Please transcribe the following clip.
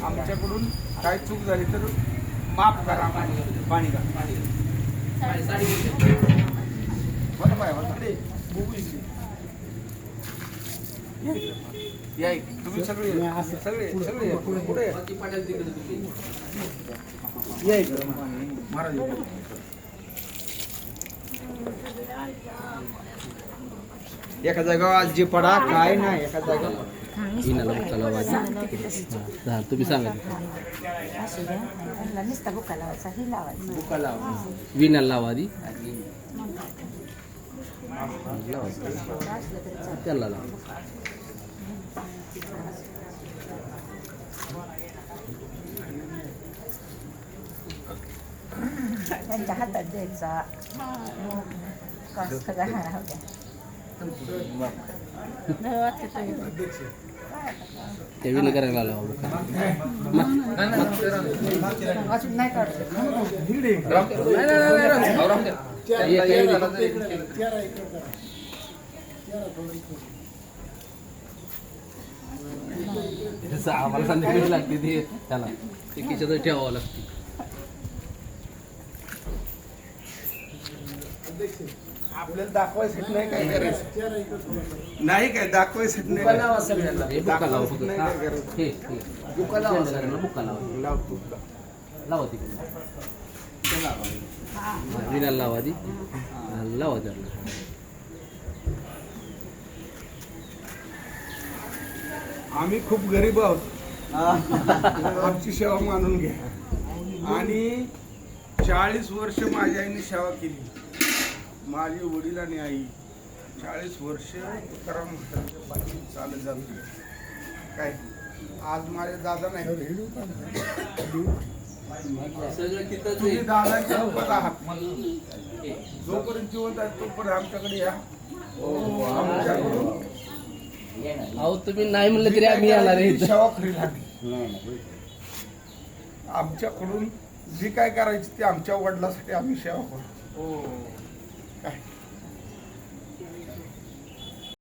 आमच्याकडून काय चूक झाली तर माफ करा. पाणी का तुम्ही सगळे सगळे सगळे पुढे महाराज. एका जागा जे पडा काय नाही एका जागा विणाला बुक्का लावायचा. तुम्ही सांगा. नुसता बुका लावायचा ही लावायचा. बुका लावा. विणाला लावा आधी. त्याला लावा. त्यांच्या हातात द्यायचा. कष्ट घालणार होत्या. ते विण करायला लावा बुक्का. अजून नाही काढतो. आम्हाला संध्याकाळी लागते ते त्याला ते खिशात ठेवावं लागते. आपल्याला दाखवायसाठी नाही काय करायचं नाही काय दाखवायसाठी नाही बुक्का लावा सगळ्यांना. हे बुक्का लावा फक्त. हे बुक्का लावा सगळ्यांना. बुक्का लावा. लावतो लावा तिकडे. विणाला लावा आधी. लावा त्याला. आम्ही खूप गरीब आहोत. आमची सेवा मानून घ्या. आणि 40 वर्ष माझ्या आईने सेवा केली. माझे वडील आणि आई 40 वर्ष तुकाराम महाराजांच्या पाठी चालत जात होते. काय आज माझे दादा नाही तुम्ही दादाच्या रूपात आहात. जोपर्यंत जिवंत आहे तोपर्यंत आमच्याकडे या. आमच्याकडून अहो तुम्ही नाही म्हणलं तरी आम्ही येणार आहे. सेवा खरी लागली. आमच्याकडून जी काय करायची ती आमच्या वडिलांसाठी आम्ही सेवा करू. काय